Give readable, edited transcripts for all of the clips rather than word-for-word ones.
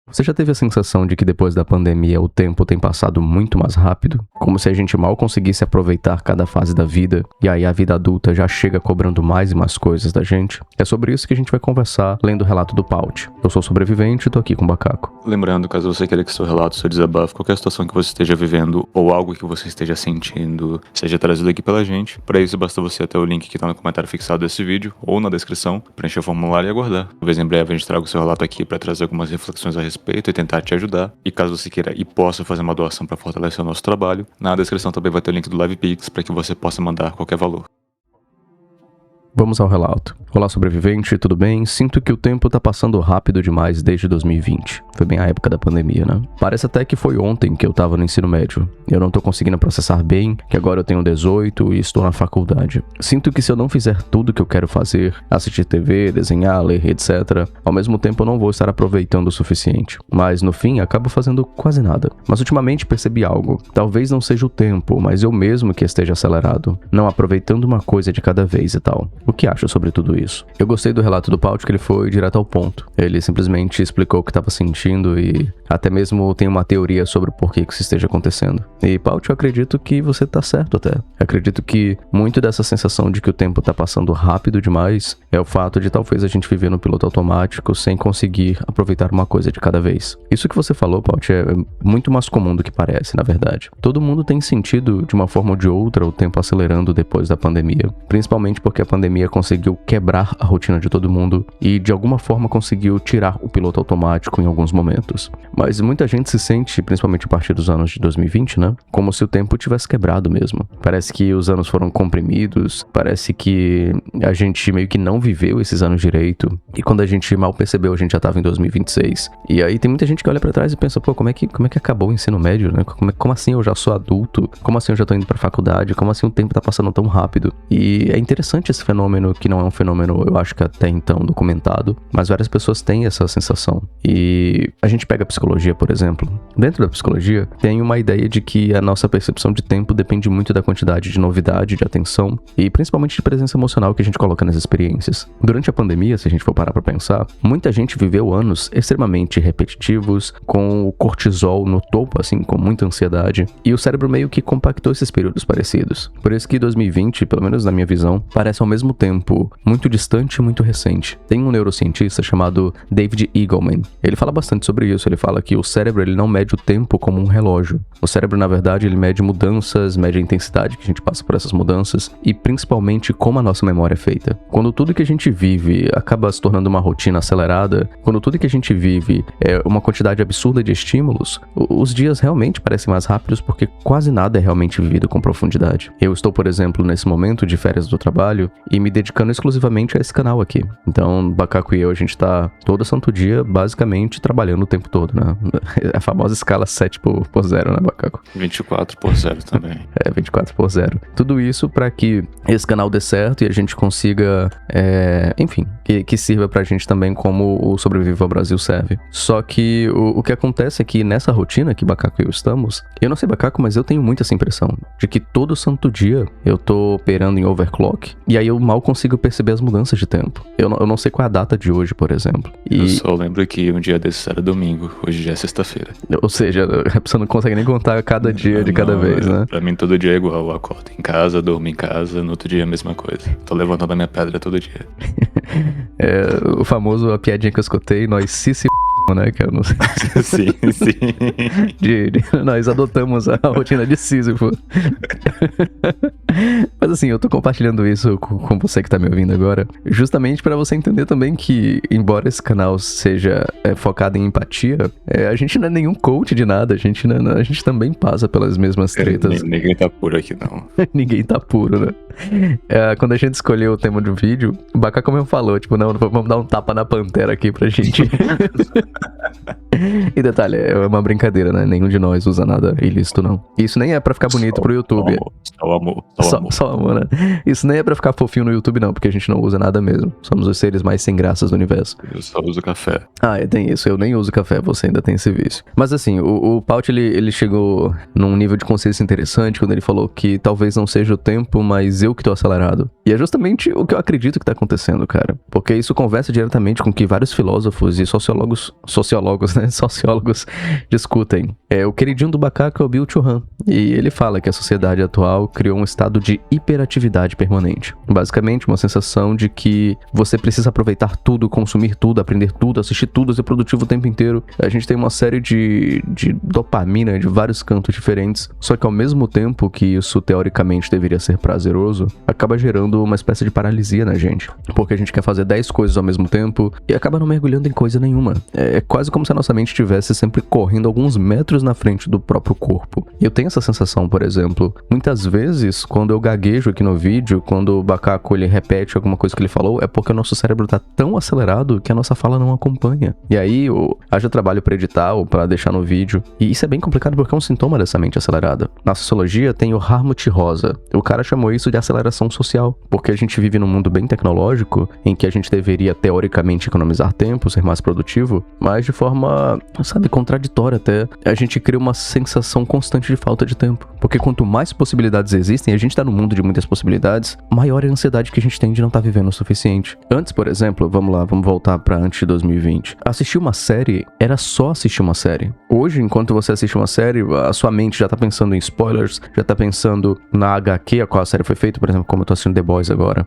Você já teve a sensação de que depois da pandemia o tempo tem passado muito mais rápido? Como se a gente mal conseguisse aproveitar cada fase da vida, e aí a vida adulta já chega cobrando mais e mais coisas da gente? É sobre isso que a gente vai conversar lendo o relato do Paut. Eu sou sobrevivente e tô aqui com o Bacaco. Lembrando, caso você queira que seu relato, seu desabafo, qualquer situação que você esteja vivendo ou algo que você esteja sentindo seja trazido aqui pela gente, para isso basta você até o link que tá no comentário fixado desse vídeo ou na descrição, preencher o formulário e aguardar. Talvez em breve a gente traga o seu relato aqui para trazer algumas reflexões a respeito e tentar te ajudar. E caso você queira e possa fazer uma doação para fortalecer o nosso trabalho, na descrição também vai ter o link do LivePix para que você possa mandar qualquer valor. Vamos ao relato. Olá, sobrevivente, tudo bem? Sinto que o tempo tá passando rápido demais desde 2020. Foi bem a época da pandemia, né? Parece até que foi ontem que eu tava no ensino médio. Eu não tô conseguindo processar bem, que agora eu tenho 18 e estou na faculdade. Sinto que se eu não fizer tudo que eu quero fazer, assistir TV, desenhar, ler, etc., ao mesmo tempo eu não vou estar aproveitando o suficiente. Mas no fim, acabo fazendo quase nada. Mas ultimamente percebi algo. Talvez não seja o tempo, mas eu mesmo que esteja acelerado, não aproveitando uma coisa de cada vez e tal. O que acha sobre tudo isso? Eu gostei do relato do Paut, que ele foi direto ao ponto. Ele simplesmente explicou o que estava sentindo e até mesmo tem uma teoria sobre o porquê que isso esteja acontecendo. E Paut, eu acredito que você tá certo até. Eu acredito que muito dessa sensação de que o tempo tá passando rápido demais é o fato de talvez a gente viver no piloto automático sem conseguir aproveitar uma coisa de cada vez. Isso que você falou, Paut, é muito mais comum do que parece, na verdade. Todo mundo tem sentido, de uma forma ou de outra, o tempo acelerando depois da pandemia. Principalmente porque a pandemia conseguiu quebrar a rotina de todo mundo e de alguma forma conseguiu tirar o piloto automático em alguns momentos. Mas muita gente se sente, principalmente a partir dos anos de 2020, né, como se o tempo tivesse quebrado mesmo. Parece que os anos foram comprimidos, parece que a gente meio que não viveu esses anos direito, e quando a gente mal percebeu, a gente já tava em 2026. E aí tem muita gente que olha pra trás e pensa, pô, como é que acabou o ensino médio, né? Como assim eu já sou adulto? Como assim eu já tô indo pra faculdade? Como assim o tempo tá passando tão rápido? E é interessante esse fenômeno, que não é um fenômeno, eu acho que até então documentado, mas várias pessoas têm essa sensação. E a gente pega a psicologia, por exemplo. Dentro da psicologia, tem uma ideia de que a nossa percepção de tempo depende muito da quantidade de novidade, de atenção e principalmente de presença emocional que a gente coloca nas experiências. Durante a pandemia, se a gente for parar pra pensar, muita gente viveu anos extremamente repetitivos, com o cortisol no topo, assim, com muita ansiedade, e o cérebro meio que compactou esses períodos parecidos. Por isso que 2020, pelo menos na minha visão, parece ao mesmo tempo muito distante e muito recente. Tem um neurocientista chamado David Eagleman. Ele fala bastante sobre isso. Ele fala que o cérebro ele não mede o tempo como um relógio. O cérebro, na verdade, ele mede mudanças, mede a intensidade que a gente passa por essas mudanças e principalmente como a nossa memória é feita. Quando tudo que a gente vive acaba se tornando uma rotina acelerada, quando tudo que a gente vive é uma quantidade absurda de estímulos, os dias realmente parecem mais rápidos porque quase nada é realmente vivido com profundidade. Eu estou, por exemplo, nesse momento de férias do trabalho e me dedicando exclusivamente a esse canal aqui. Então, Bacaco e eu, a gente tá todo santo dia, basicamente, trabalhando o tempo todo, né? A famosa escala 7/0, né, Bacaco? 24/0 também. 24/0. Tudo isso pra que esse canal dê certo e a gente consiga, enfim, que sirva pra gente também como o Sobreviva ao Brasil serve. Só que o que acontece é que nessa rotina que Bacaco e eu estamos, eu não sei, Bacaco, mas eu tenho muito essa impressão de que todo santo dia eu tô operando em overclock e aí eu mal consigo perceber as mudanças de tempo. Eu não sei qual é a data de hoje, por exemplo. Eu só lembro que um dia desses era domingo, hoje já é sexta-feira. Ou seja, a pessoa não consegue nem contar cada dia de cada vez, né? Pra mim todo dia é igual, eu acordo em casa, durmo em casa, no outro dia é a mesma coisa. Tô levantando a minha pedra todo dia. O famoso, a piadinha que eu escutei, nós se né, que eu não sei. Sim. Nós adotamos a rotina de Sísifo. Mas assim, eu tô compartilhando isso com você que tá me ouvindo agora, justamente pra você entender também que, embora esse canal seja focado em empatia, a gente não é nenhum coach de nada, a gente também passa pelas mesmas tretas. Ninguém tá puro aqui, não. Ninguém tá puro, né? Quando a gente escolheu o tema do vídeo, o Bacaco mesmo falou, tipo, não, vamos dar um tapa na pantera aqui pra gente. E detalhe, é uma brincadeira, né? Nenhum de nós usa nada ilícito, não. Isso nem é pra ficar bonito pro YouTube. Só amor, né? Isso nem é pra ficar fofinho no YouTube, não, porque a gente não usa nada mesmo. Somos os seres mais sem graças do universo. Eu só uso café. Tem isso. Eu nem uso café, você ainda tem esse vício. Mas assim, o Paut, ele chegou num nível de consciência interessante quando ele falou que talvez não seja o tempo, mas eu que tô acelerado. E é justamente o que eu acredito que tá acontecendo, cara. Porque isso conversa diretamente com o que vários filósofos e sociólogos né, sociólogos discutem. O queridinho do Bacaco é o Bill Churran, e ele fala que a sociedade atual criou um estado de hiperatividade permanente. Basicamente, uma sensação de que você precisa aproveitar tudo, consumir tudo, aprender tudo, assistir tudo, ser produtivo o tempo inteiro. A gente tem uma série de dopamina de vários cantos diferentes, só que ao mesmo tempo que isso teoricamente deveria ser prazeroso, acaba gerando uma espécie de paralisia na gente, porque a gente quer fazer 10 coisas ao mesmo tempo e acaba não mergulhando em coisa nenhuma. É quase como se a nossa mente estivesse sempre correndo alguns metros na frente do próprio corpo. E eu tenho essa sensação, por exemplo, muitas vezes quando eu gaguejo aqui no vídeo, quando o Bacaco ele repete alguma coisa que ele falou, é porque o nosso cérebro tá tão acelerado que a nossa fala não acompanha. E aí haja trabalho pra editar ou pra deixar no vídeo. E isso é bem complicado porque é um sintoma dessa mente acelerada. Na sociologia tem o Harmut Rosa. O cara chamou isso de aceleração social, porque a gente vive num mundo bem tecnológico, em que a gente deveria teoricamente economizar tempo, ser mais produtivo, mas de forma, sabe, contraditória até. A gente cria uma sensação constante de falta de tempo. Porque quanto mais possibilidades existem, a gente tá num mundo de muitas possibilidades, maior é a ansiedade que a gente tem de não estar vivendo o suficiente. Antes, por exemplo, vamos voltar pra antes de 2020. Assistir uma série era só assistir uma série. Hoje, enquanto você assiste uma série, a sua mente já tá pensando em spoilers, já tá pensando na HQ a qual a série foi feita, por exemplo, como eu tô assistindo The Boys agora.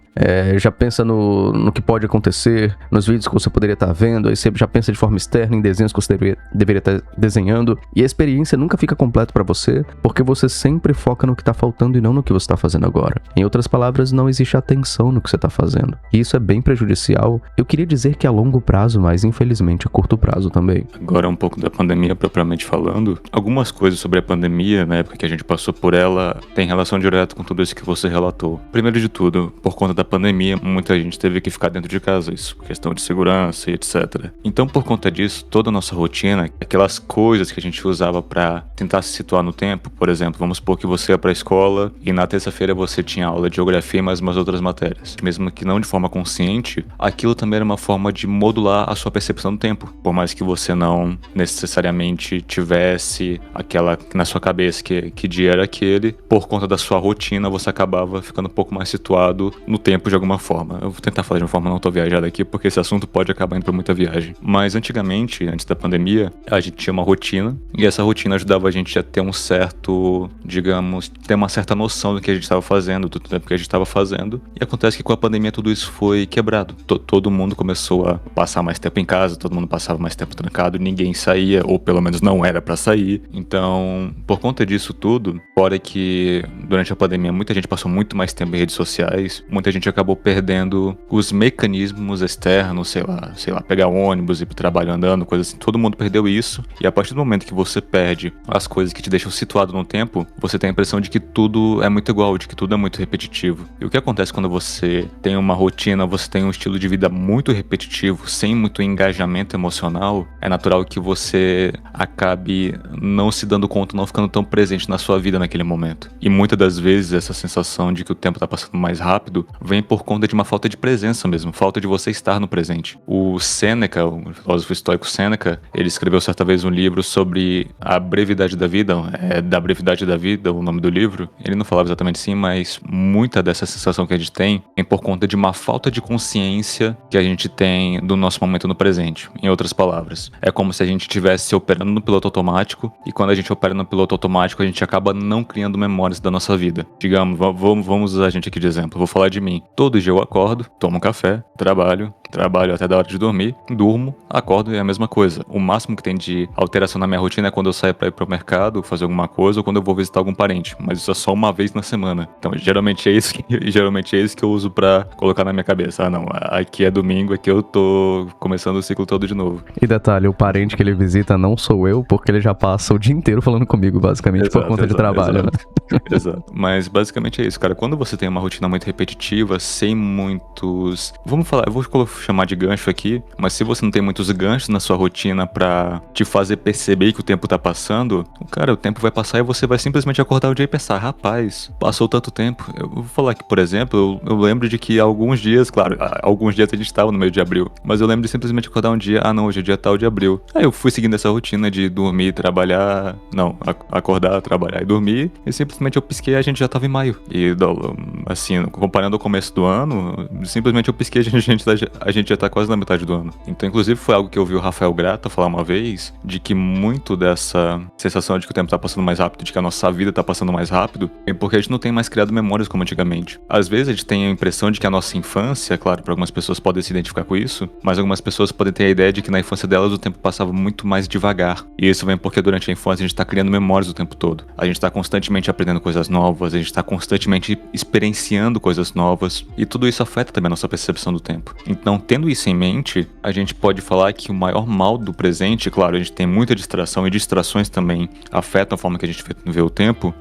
Já pensa no que pode acontecer, nos vídeos que você poderia estar vendo, aí você já pensa de forma externa em desenhos que você deveria estar desenhando, e a experiência nunca fica completa pra você, porque você sempre foca no que tá faltando e não no que você tá fazendo agora. Em outras palavras, não existe atenção no que você tá fazendo. E isso é bem prejudicial. Eu queria dizer que a longo prazo, mas infelizmente a curto prazo também. Agora um pouco da pandemia propriamente falando, algumas coisas sobre a pandemia, na época que a gente passou por ela, tem relação direta com tudo isso que você relatou. Primeiro de tudo, por conta da pandemia, muita gente teve que ficar dentro de casa, isso, questão de segurança e etc. Então, por conta disso, toda a nossa rotina, aquelas coisas que a gente usava pra tentar se situar no tempo, por exemplo, vamos supor que você ia pra escola e na terça-feira você tinha aula de geografia e mais umas outras matérias. Mesmo que não de forma consciente, aquilo também era uma forma de modular a sua percepção do tempo. Por mais que você não necessariamente tivesse aquela na sua cabeça que dia era aquele, por conta da sua rotina, você acabava ficando um pouco mais situado no tempo de alguma forma. Eu vou tentar falar de uma forma não tô viajada aqui, porque esse assunto pode acabar indo pra muita viagem. Mas antigamente, antes da pandemia, a gente tinha uma rotina, e essa rotina ajudava a gente a ter um certo, digamos, ter uma certa noção do que a gente estava fazendo, do tempo que a gente estava fazendo. E acontece que com a pandemia tudo isso foi quebrado. Todo mundo começou a passar mais tempo em casa, todo mundo passava mais tempo trancado, ninguém saía, ou pelo menos não era pra sair. Então, por conta disso tudo, fora que durante a pandemia muita gente passou muito mais tempo em redes sociais, muita gente acabou perdendo os mecanismos externos, sei lá, pegar ônibus, ir pro trabalho andando, coisa assim. Todo mundo perdeu isso. E a partir do momento que você perde as coisas que te deixam situado no tempo, você tem a impressão de que tudo é muito igual, de que tudo é muito repetitivo. E o que acontece quando você tem uma rotina, você tem um estilo de vida muito repetitivo, sem muito engajamento emocional, é natural que você acabe não se dando conta, não ficando tão presente na sua vida naquele momento. E muitas das vezes essa sensação de que o tempo tá passando mais rápido vem por conta de uma falta de presença mesmo, falta de você estar no presente. O Sêneca, o filósofo estoico Sêneca, ele escreveu certa vez um livro sobre a brevidade da vida, da brevidade da vida, o nome do livro. Ele não falava exatamente assim, mas muita dessa sensação que a gente tem é por conta de uma falta de consciência que a gente tem do nosso momento no presente. Em outras palavras, é como se a gente estivesse operando no piloto automático, e quando a gente opera no piloto automático, a gente acaba não criando memórias da nossa vida. Digamos, vamos usar a gente aqui de exemplo. Vou falar de mim. Todo dia eu acordo, tomo um café, trabalho até da hora de dormir, durmo, acordo e é a mesma coisa. O máximo que tem de alteração na minha rotina é quando eu saio pra ir pro mercado, fazer alguma coisa, ou quando eu vou visitar algum parente. Mas isso é só uma vez na semana. Então, geralmente é isso que eu uso pra colocar na minha cabeça. Ah, não, aqui é domingo, aqui eu tô começando o ciclo todo de novo. E detalhe, o parente que ele visita não sou eu, porque ele já passa o dia inteiro falando comigo, basicamente, por conta de trabalho, né? Exato. Mas basicamente é isso, cara. Quando você tem uma rotina muito repetitiva, sem muitos... eu vou chamar de gancho aqui, mas se você não tem muitos ganchos na sua rotina pra te fazer perceber que o tempo tempo tá passando, cara, o tempo vai passar e você vai simplesmente acordar o dia e pensar, rapaz, passou tanto tempo. Eu vou falar que, por exemplo, eu lembro de que alguns dias, claro, alguns dias a gente tava no meio de abril, mas eu lembro de simplesmente acordar um dia, não, hoje é dia tal de abril. Aí eu fui seguindo essa rotina de dormir, trabalhar, acordar, trabalhar e dormir, e simplesmente eu pisquei e a gente já tava em maio. E, assim, comparando o começo do ano, simplesmente eu pisquei e a gente já tá quase na metade do ano. Então, inclusive, foi algo que eu ouvi o Rafael Grata falar uma vez, de que muito dessa sensação de que o tempo tá passando mais rápido, de que a nossa vida tá passando mais rápido, é porque a gente não tem mais criado memórias como antigamente. Às vezes a gente tem a impressão de que a nossa infância, claro, para algumas pessoas podem se identificar com isso, mas algumas pessoas podem ter a ideia de que na infância delas o tempo passava muito mais devagar. E isso vem porque durante a infância a gente tá criando memórias o tempo todo. A gente tá constantemente aprendendo coisas novas, a gente tá constantemente experienciando coisas novas, e tudo isso afeta também a nossa percepção do tempo. Então, tendo isso em mente, a gente pode falar que o maior mal do presente, claro, a gente tem muita distração e distrações também afetam a forma que a gente vê o tempo.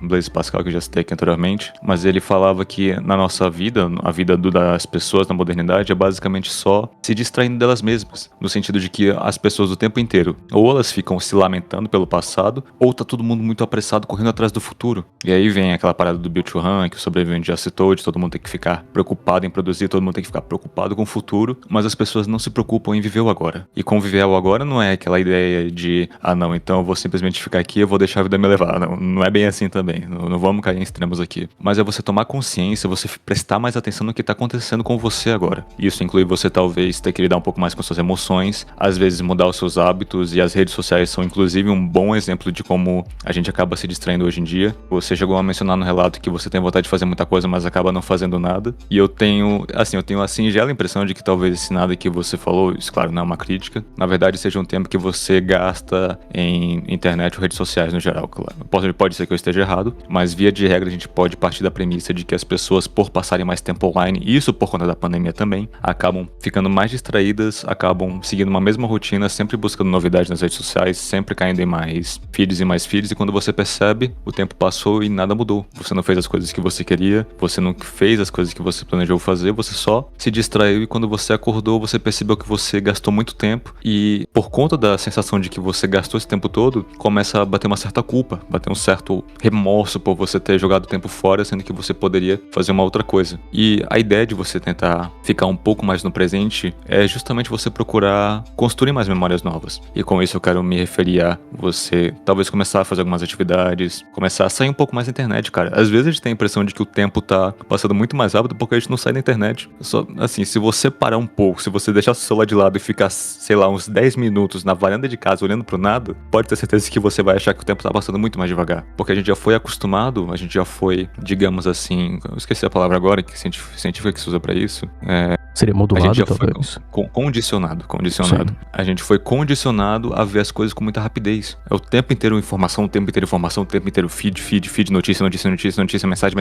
Blaise Pascal, que eu já citei aqui anteriormente, mas ele falava que na nossa vida, a vida das pessoas na modernidade é basicamente só se distraindo delas mesmas, no sentido de que as pessoas o tempo inteiro, ou elas ficam se lamentando pelo passado, ou tá todo mundo muito apressado correndo atrás do futuro. E aí vem aquela parada do Build to Run, que o sobrevivente já citou, de todo mundo tem que ficar preocupado em produzir, todo mundo tem que ficar preocupado com o futuro, mas as pessoas não se preocupam em viver o agora. E conviver o agora não é aquela ideia de, não, então eu vou simplesmente ficar aqui, eu vou deixar a vida me levar. Não é bem assim também, não vamos cair em extremos aqui. Mas é você tomar consciência, você prestar mais atenção no que tá acontecendo com você agora. Isso inclui você talvez ter que lidar um pouco mais com suas emoções, às vezes mudar os seus hábitos, e as redes sociais são inclusive um bom exemplo de como a gente acaba se distraindo hoje em dia. Você chegou a mencionar no relato que você tem vontade de fazer muita coisa, mas acaba não fazendo nada. E eu tenho a singela impressão de que talvez esse nada que você falou, isso claro, não é uma crítica, na verdade seja um tempo que você gasta em internet ou redes sociais no geral, claro. Pode ser que eu esteja errado, mas via de regra a gente pode partir da premissa de que as pessoas, por passarem mais tempo online, e isso por conta da pandemia também, acabam ficando mais distraídas, acabam seguindo uma mesma rotina, sempre buscando novidades nas redes sociais, sempre caindo em mais feeds, e quando você percebe, o tempo passou e nada mudou. Você não fez as coisas que você queria, você não fez as coisas que você planejou fazer, você só se distraiu, e quando você acordou, você percebeu que você gastou muito tempo, e por conta da sensação de que você gastou esse tempo todo, começa a bater uma certa culpa, bater um certo remorso por você ter jogado o tempo fora, sendo que você poderia fazer uma outra coisa. E a ideia de você tentar ficar um pouco mais no presente é justamente você procurar construir mais memórias novas. E com isso eu quero me referir a você talvez começar a fazer algumas atividades, começar a sair um pouco mais da internet, cara. Às vezes a gente tem a impressão de que o tempo tá passando muito mais rápido porque a gente não sai da internet. Só, assim, se você parar um pouco, se você deixar o seu celular de lado e ficar, sei lá, uns 10 minutos na varanda de casa olhando pro nada, pode ter certeza que você vai achar que o tempo tá passando muito mais devagar. Porque a gente já foi acostumado, a gente já foi, digamos assim, eu esqueci a palavra agora, que científica que se usa pra isso. Seria modulado, a gente já talvez. Foi condicionado. Sim. A gente foi condicionado a ver as coisas com muita rapidez. É o tempo inteiro informação, o tempo inteiro feed, notícia, mensagem.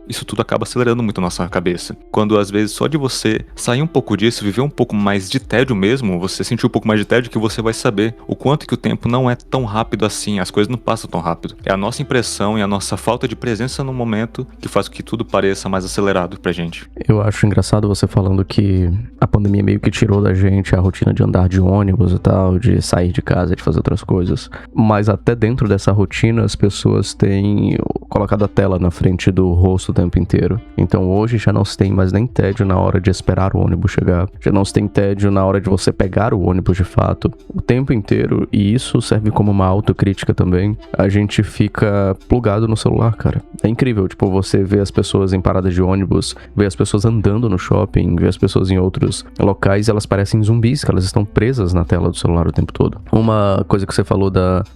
Isso tudo acaba acelerando muito a nossa cabeça. Quando às vezes só de você sair um pouco disso, viver um pouco mais de tédio mesmo, você sentir um pouco mais de tédio, que você vai saber o quanto que o tempo não é tão rápido assim, as coisas não passam tão rápido. É a nossa impressão e a nossa falta de presença no momento que faz com que tudo pareça mais acelerado pra gente. Eu acho engraçado você falando que a pandemia meio que tirou da gente a rotina de andar de ônibus e tal, de sair de casa, de fazer outras coisas. Mas até dentro dessa rotina, as pessoas têm colocado a tela na frente do rosto o tempo inteiro. Então hoje já não se tem mais nem tédio na hora de esperar o ônibus chegar. Já não se tem tédio na hora de você pegar o ônibus de fato. O tempo inteiro, e isso serve como uma autocrítica também, a gente fica plugado no celular, cara. É incrível, tipo, você vê as pessoas em paradas de ônibus, vê as pessoas andando no shopping, vê as pessoas em outros locais e elas parecem zumbis, que elas estão presas na tela do celular o tempo todo. Uma coisa que você falou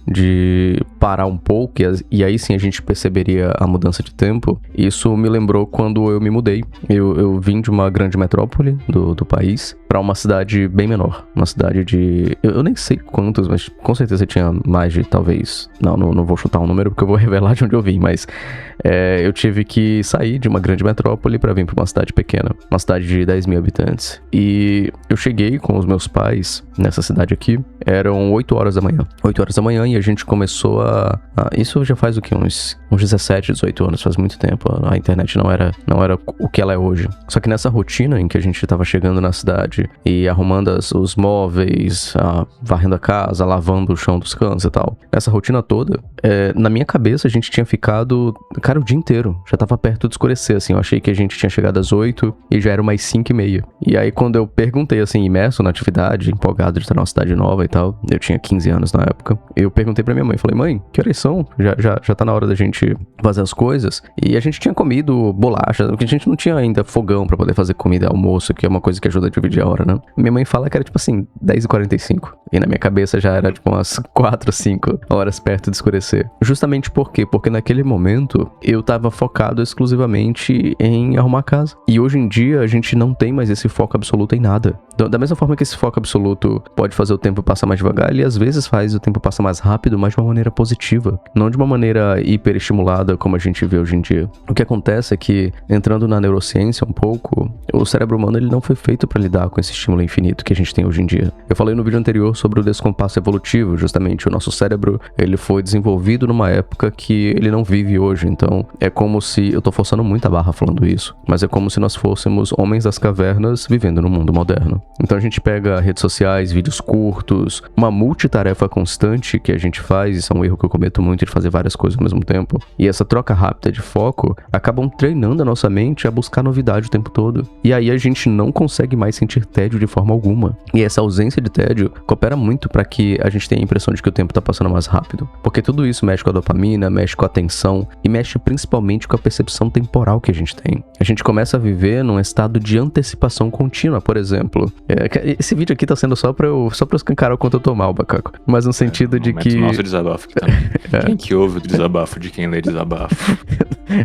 de parar um pouco, e aí sim a gente perceberia a mudança de tempo, isso me lembrou quando eu me mudei. Eu vim de uma grande metrópole do país pra uma cidade bem menor. Uma cidade de... Eu nem sei quantos, mas com certeza tinha mais de, talvez... Não vou chutar um número porque eu vou revelar de onde eu vim, mas... eu tive que sair de uma grande metrópole pra vir pra uma cidade pequena. Uma cidade de 10 mil habitantes. E eu cheguei com os meus pais nessa cidade aqui. Eram 8 horas da manhã. 8 horas da manhã e a gente começou Isso já faz o quê? Uns 17, 18 anos, faz muito tempo. A internet não era o que ela é hoje. Só que nessa rotina em que a gente tava chegando na cidade e arrumando os móveis, varrendo a casa, lavando o chão dos cantos e tal. Nessa rotina toda, na minha cabeça a gente tinha ficado, cara, o dia inteiro. Já tava perto de escurecer, assim. Eu achei que a gente tinha chegado às 8 e já era umas 5:30. E aí quando eu perguntei, assim, imerso na atividade, empolgado de estar numa cidade nova e tal, eu tinha 15 anos na época, eu perguntei pra minha mãe, falei, mãe, que horas são? Já tá na hora da gente fazer as coisas. E a gente tinha comido bolacha, porque a gente não tinha ainda fogão pra poder fazer comida, almoço, que é uma coisa que ajuda a dividir a hora, né? Minha mãe fala que era tipo assim, 10h45. E na minha cabeça já era tipo umas 4, 5 horas perto de escurecer. Justamente por quê? Porque naquele momento eu tava focado exclusivamente em arrumar a casa. E hoje em dia a gente não tem mais esse foco absoluto em nada. Da mesma forma que esse foco absoluto pode fazer o tempo passar mais devagar, ele às vezes faz o tempo passar mais rápido, mas de uma maneira positiva. Não de uma maneira hiperestimulada como a gente vê hoje em dia. O que acontece é que, entrando na neurociência um pouco, o cérebro humano ele não foi feito para lidar com esse estímulo infinito que a gente tem hoje em dia. Eu falei no vídeo anterior sobre o descompasso evolutivo, justamente o nosso cérebro, ele foi desenvolvido numa época que ele não vive hoje, então é como se, eu tô forçando muito a barra falando isso, mas é como se nós fôssemos homens das cavernas vivendo no mundo moderno. Então a gente pega redes sociais, vídeos curtos, uma multitarefa constante que a gente faz, isso é um erro que eu cometo muito de fazer várias coisas ao mesmo tempo, e essa troca rápida de foco acabam treinando a nossa mente a buscar novidade o tempo todo. E aí a gente não consegue mais sentir tédio de forma alguma. E essa ausência de tédio coopera muito para que a gente tenha a impressão de que o tempo tá passando mais rápido. Porque tudo isso mexe com a dopamina, mexe com a atenção e mexe principalmente com a percepção temporal que a gente tem. A gente começa a viver num estado de antecipação contínua, por exemplo. Esse vídeo aqui tá sendo só pra eu escancarar o quanto eu tô mal, Bacaco. Mas no sentido de que... Nosso desabafo aqui também. Quem que ouve o desabafo de quem lê desabafo?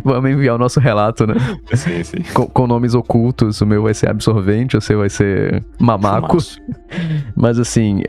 Vamos enviar o nosso relato, né? Sim, sim. Com nomes ocultos, o meu vai ser absorvente, o seu vai ser mamaco. Mas assim,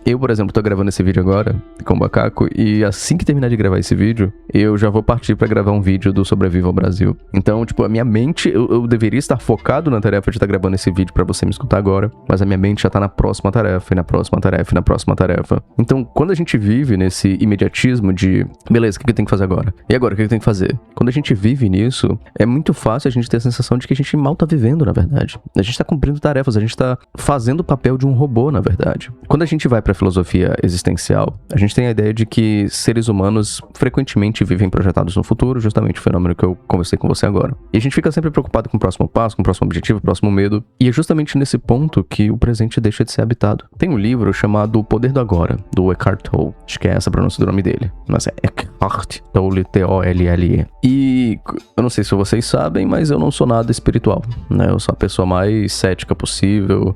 eu, por exemplo, tô gravando esse vídeo agora com o Bacaco, e assim que terminar de gravar esse vídeo, eu já vou partir pra gravar um vídeo do Sobreviva ao Brasil. Então, tipo, a minha mente, eu deveria estar focado na tarefa de estar gravando esse vídeo pra você me escutar agora, mas a minha mente já tá na próxima tarefa, e na próxima tarefa, e na próxima tarefa. Então, quando a gente vive nesse imediatismo de, beleza, o que eu tenho que fazer agora? E agora, o que eu tenho que fazer? Quando a gente vive nisso, é muito fácil a gente ter a sensação de que a gente mal tá vivendo, na verdade. A gente tá cumprindo tarefas, a gente tá fazendo o papel de um robô, na verdade. Quando a gente vai pra filosofia existencial, a gente tem a ideia de que seres humanos frequentemente vivem projetados no futuro, justamente o fenômeno que eu conversei com você agora. E a gente fica sempre preocupado com o próximo passo, com o próximo objetivo, o próximo medo, e é justamente nesse ponto que o presente deixa de ser habitado. Tem um livro chamado O Poder do Agora, do Eckhart Tolle, acho que é essa a pronúncia do nome dele, mas é Eckhart Tolle, T-O-L-L-E. E eu não sei se vocês sabem, mas eu não sou nada espiritual, né? Eu sou a pessoa mais cética possível,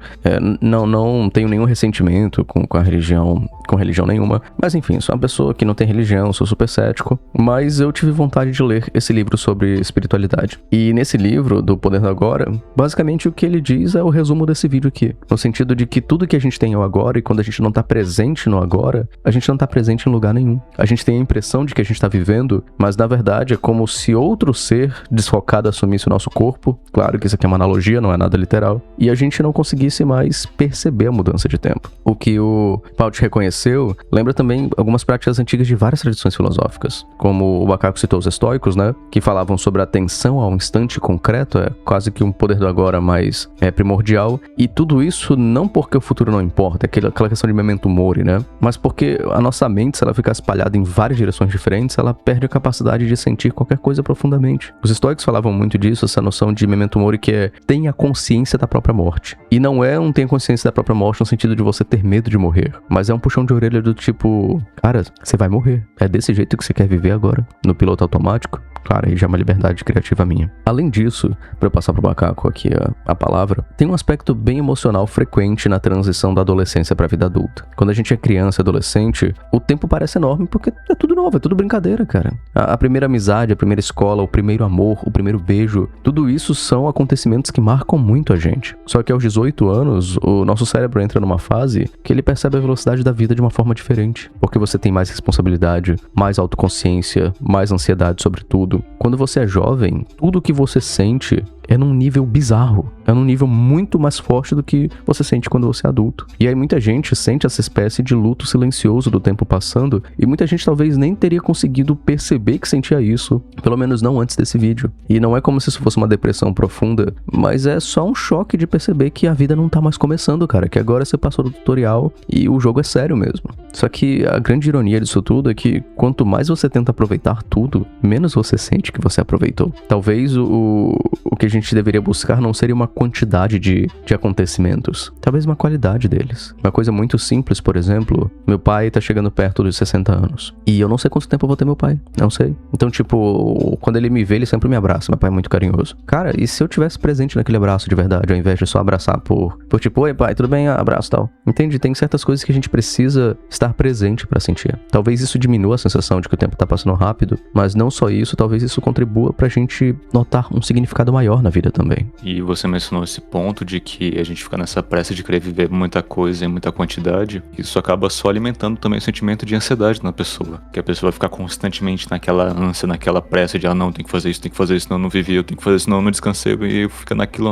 não tenho nenhum ressentimento com a religião, com religião nenhuma, mas enfim, sou uma pessoa que não tem religião, sou super cético, mas eu tive vontade de ler esse livro sobre espiritualidade. E nesse livro, do Poder do Agora, basicamente o que ele diz é o resumo desse vídeo aqui, no sentido de que tudo que a gente tem é o agora, e quando a gente não tá presente no agora, a gente não tá presente em lugar nenhum. A gente tem a impressão de que a gente tá vivendo, mas na verdade é como se outro ser desfocado assumisse o nosso corpo, claro que isso aqui é uma analogia, não é nada literal, e a gente não conseguisse mais perceber a mudança de tempo. O que o Pauti reconheceu lembra também algumas práticas antigas de várias tradições filosóficas, como o Bacaco citou os estoicos, né, que falavam sobre a atenção ao instante concreto, é quase que um poder do agora mais primordial, e tudo isso não porque o futuro não importa, é aquela questão de memento mori, né, mas porque a nossa mente, se ela ficar espalhada em várias direções diferentes, ela perde a capacidade de sentir qualquer coisa profundamente. Os estoicos falavam muito disso, essa noção de memento mori, que é tenha consciência da própria morte. E não é tenha consciência da própria morte no sentido de você ter medo de morrer, mas é um puxão de orelha do tipo, cara, você vai morrer. É desse jeito que você quer viver agora, no piloto automático? Claro, aí já é uma liberdade criativa minha. Além disso, para eu passar pro Bacaco aqui a palavra, tem um aspecto bem emocional frequente na transição da adolescência pra vida adulta. Quando a gente é criança e adolescente, o tempo parece enorme porque é tudo novo, é tudo brincadeira, cara. A primeira amizade, a primeira escola, o primeiro amor, o primeiro beijo, tudo isso são acontecimentos que marcam muito a gente. Só que aos 18 anos, o nosso cérebro entra numa fase que ele percebe a velocidade da vida de uma forma diferente. Porque você tem mais responsabilidade, mais autoconsciência, mais ansiedade sobre tudo. Quando você é jovem, tudo que você sente é num nível bizarro. É num nível muito mais forte do que você sente quando você é adulto. E aí muita gente sente essa espécie de luto silencioso do tempo passando, e muita gente talvez nem teria conseguido perceber que sentia isso, pelo menos não antes desse vídeo. E não é como se isso fosse uma depressão profunda, mas é só um choque de perceber que a vida não tá mais começando, cara, que agora você passou do tutorial e o jogo é sério mesmo. Só que a grande ironia disso tudo é que quanto mais você tenta aproveitar tudo, menos você sente que você aproveitou. Talvez o que a gente deveria buscar não seria uma quantidade de acontecimentos, talvez uma qualidade deles. Uma coisa muito simples, por exemplo, meu pai tá chegando perto dos 60 anos. E eu não sei quanto tempo eu vou ter meu pai. Não sei. Então, tipo, quando ele me vê, ele sempre me abraça. Meu pai é muito carinhoso. Cara, e se eu tivesse presente naquele abraço de verdade, ao invés de só abraçar por tipo, oi pai, tudo bem? Abraço e tal. Entende? Tem certas coisas que a gente precisa estar presente pra sentir. Talvez isso diminua a sensação de que o tempo tá passando rápido, mas não só isso, talvez isso contribua pra gente notar um significado maior na vida também. E você mencionou esse ponto de que a gente fica nessa pressa de querer viver muita coisa em muita quantidade. Isso acaba só alimentando também o sentimento de ansiedade na pessoa. Que a pessoa vai ficar constantemente naquela ânsia, naquela pressa de, não, tem que fazer isso, senão eu não vivi, eu tenho que fazer isso, senão eu não descansei, e fica naquilo.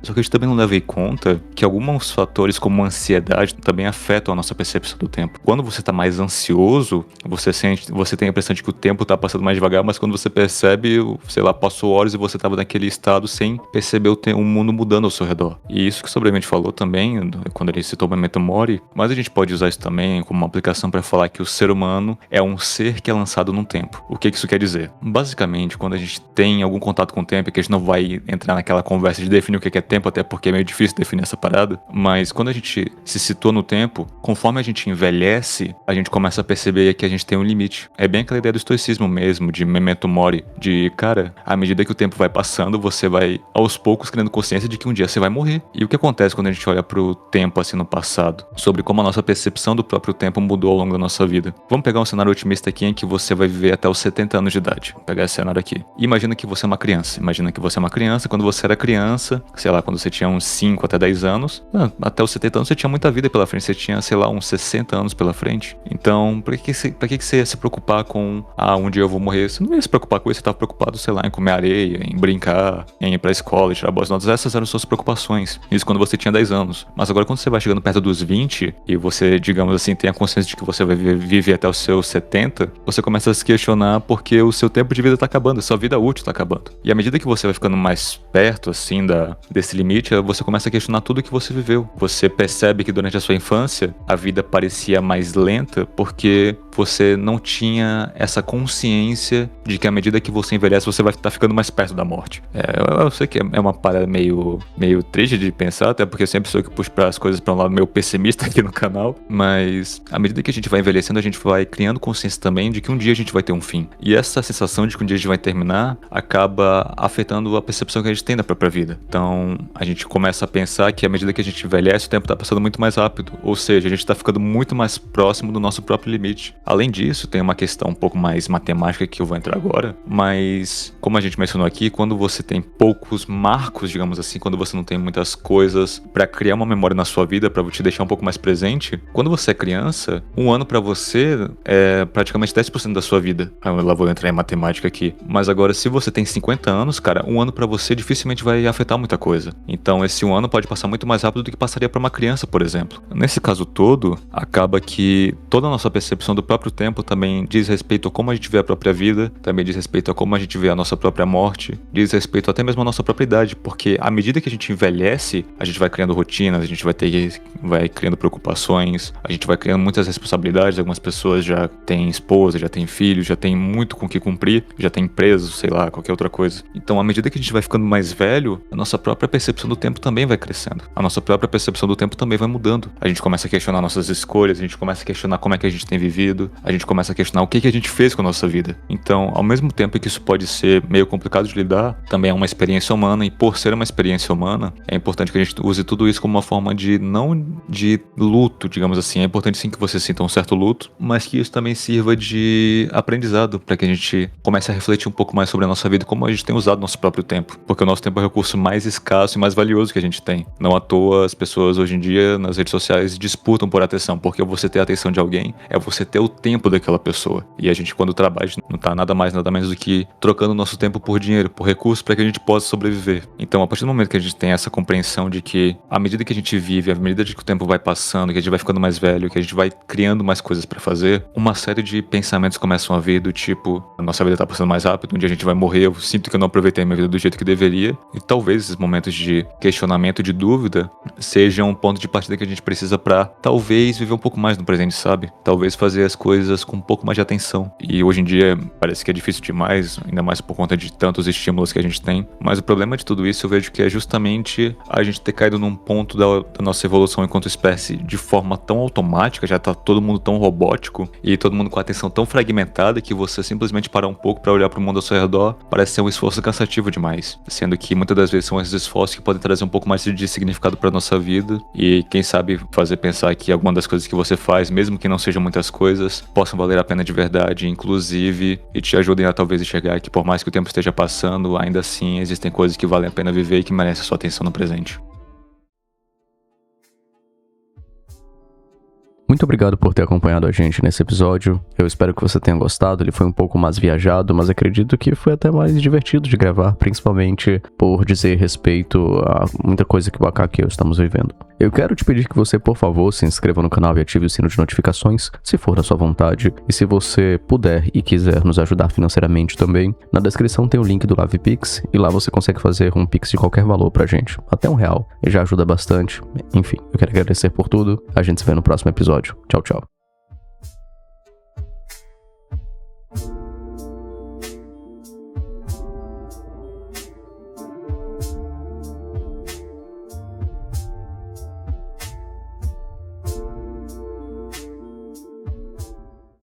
Só que a gente também não leva em conta que alguns fatores como a ansiedade também afetam a nossa percepção do tempo. Quando você tá mais ansioso, você tem a impressão de que o tempo tá passando mais devagar, mas quando você percebe, sei lá, passou horas e você tava naquele estado sem perceber o mundo mudando ao seu redor. E isso que o Sobrevivente falou também, quando ele citou o Memento Mori, mas a gente pode usar isso também como uma aplicação para falar que o ser humano é um ser que é lançado no tempo. O que isso quer dizer? Basicamente, quando a gente tem algum contato com o tempo, que a gente não vai entrar naquela conversa de definir o que é tempo, até porque é meio difícil definir essa parada, mas quando a gente se situa no tempo, conforme a gente envelhece, a gente começa a perceber que a gente tem um limite. É bem aquela ideia do estoicismo mesmo, de Memento Mori, de, cara, à medida que o tempo vai passando, você vai, aos poucos, criando consciência de que um dia você vai morrer. E o que acontece quando a gente olha pro tempo assim no passado? Sobre como a nossa percepção do próprio tempo mudou ao longo da nossa vida. Vamos pegar um cenário otimista aqui em que você vai viver até os 70 anos de idade. Vou pegar esse cenário aqui. Imagina que você é uma criança. Quando você era criança, sei lá, quando você tinha uns 5 até 10 anos, até os 70 anos você tinha muita vida pela frente. Você tinha, sei lá, uns 60 anos pela frente. Então, pra que você ia se preocupar com, um dia eu vou morrer? Você não ia se preocupar com isso, você tava preocupado, sei lá, em comer areia, em brincar, em ir pra escola, tirar boas notas. Essas eram suas preocupações. Isso quando você tinha 10 anos. Mas agora quando você vai chegando perto dos 20 e você, digamos assim, tem a consciência de que você vai viver até os seus 70, você começa a se questionar porque o seu tempo de vida tá acabando, a sua vida útil tá acabando. E à medida que você vai ficando mais perto, assim, desse limite, você começa a questionar tudo que você viveu. Você percebe que durante a sua infância, a vida parecia mais lenta porque você não tinha essa consciência de que à medida que você envelhece, você vai estar ficando mais perto da morte. Eu sei que é uma parada meio triste de pensar, até porque eu sempre sou que puxo as coisas para um lado meio pessimista aqui no canal, mas à medida que a gente vai envelhecendo, a gente vai criando consciência também de que um dia a gente vai ter um fim. E essa sensação de que um dia a gente vai terminar acaba afetando a percepção que a gente tem da própria vida. Então, a gente começa a pensar que à medida que a gente envelhece, o tempo tá passando muito mais rápido. Ou seja, a gente tá ficando muito mais próximo do nosso próprio limite. Além disso, tem uma questão um pouco mais matemática que eu vou entrar agora, mas como a gente mencionou aqui, quando você tem poucos marcos, digamos assim, quando você não tem muitas coisas pra criar uma memória na sua vida, pra te deixar um pouco mais presente, quando você é criança, um ano pra você é praticamente 10% da sua vida. Eu lá vou entrar em matemática aqui. Mas agora, se você tem 50 anos, cara, um ano pra você dificilmente vai afetar muita coisa. Então, esse um ano pode passar muito mais rápido do que passaria pra uma criança, por exemplo. Nesse caso todo, acaba que toda a nossa percepção do próprio tempo também diz respeito a como a gente vê a própria vida, também diz respeito a como a gente vê a nossa própria morte, diz respeito até mesmo à nossa própria idade, porque à medida que a gente envelhece, a gente vai criando rotinas, a gente vai criando preocupações, a gente vai criando muitas responsabilidades. Algumas pessoas já têm esposa, já têm filhos, já têm muito com o que cumprir, já têm empresa, sei lá, qualquer outra coisa. Então, à medida que a gente vai ficando mais velho, a nossa própria percepção do tempo também vai crescendo. A nossa própria percepção do tempo também vai mudando. A gente começa a questionar nossas escolhas, a gente começa a questionar como é que a gente tem vivido, a gente começa a questionar o que a gente fez com a nossa vida. Então, ao mesmo tempo que isso pode ser meio complicado de lidar, também é uma experiência humana, e por ser uma experiência humana, é importante que a gente use tudo isso como uma forma de, não de luto, digamos assim. É importante sim que você sinta um certo luto, mas que isso também sirva de aprendizado, para que a gente comece a refletir um pouco mais sobre a nossa vida e como a gente tem usado nosso próprio tempo. Porque o nosso tempo é o recurso mais escasso e mais valioso que a gente tem. Não à toa as pessoas hoje em dia nas redes sociais disputam por atenção, porque você ter a atenção de alguém é você ter o tempo daquela pessoa. E a gente, quando trabalha, a gente não tá nada mais, nada menos do que trocando o nosso tempo por dinheiro, por recursos, para que a gente possa sobreviver. Então, a partir do momento que a gente tem essa compreensão de que, à medida que a gente vive, à medida que o tempo vai passando, que a gente vai ficando mais velho, que a gente vai criando mais coisas para fazer, uma série de pensamentos começam a vir do tipo, a nossa vida tá passando mais rápido, um dia a gente vai morrer, eu sinto que eu não aproveitei a minha vida do jeito que deveria. E talvez esses momentos de questionamento, de dúvida, sejam um ponto de partida que a gente precisa para talvez viver um pouco mais no presente, sabe? Talvez fazer as coisas com um pouco mais de atenção. E hoje em dia parece que é difícil demais, ainda mais por conta de tantos estímulos que a gente tem. Mas o problema de tudo isso eu vejo que é justamente a gente ter caído num ponto da nossa evolução enquanto espécie de forma tão automática, já tá todo mundo tão robótico e todo mundo com a atenção tão fragmentada que você simplesmente parar um pouco para olhar para o mundo ao seu redor parece ser um esforço cansativo demais. Sendo que muitas das vezes são esses esforços que podem trazer um pouco mais de significado para nossa vida e quem sabe fazer pensar que alguma das coisas que você faz, mesmo que não sejam muitas coisas, possam valer a pena de verdade, inclusive, e te ajudem a talvez enxergar que por mais que o tempo esteja passando, ainda assim existem coisas que valem a pena viver e que merecem a sua atenção no presente. Muito obrigado por ter acompanhado a gente nesse episódio. Eu espero que você tenha gostado. Ele foi um pouco mais viajado, mas acredito que foi até mais divertido de gravar, principalmente por dizer respeito a muita coisa que o Akaki e eu estamos vivendo. Eu quero te pedir que você, por favor, se inscreva no canal e ative o sino de notificações, se for da sua vontade. E se você puder e quiser nos ajudar financeiramente também, na descrição tem o link do LavePix e lá você consegue fazer um Pix de qualquer valor pra gente, até R$1, e já ajuda bastante. Enfim, eu quero agradecer por tudo. A gente se vê no próximo episódio. Tchau, tchau.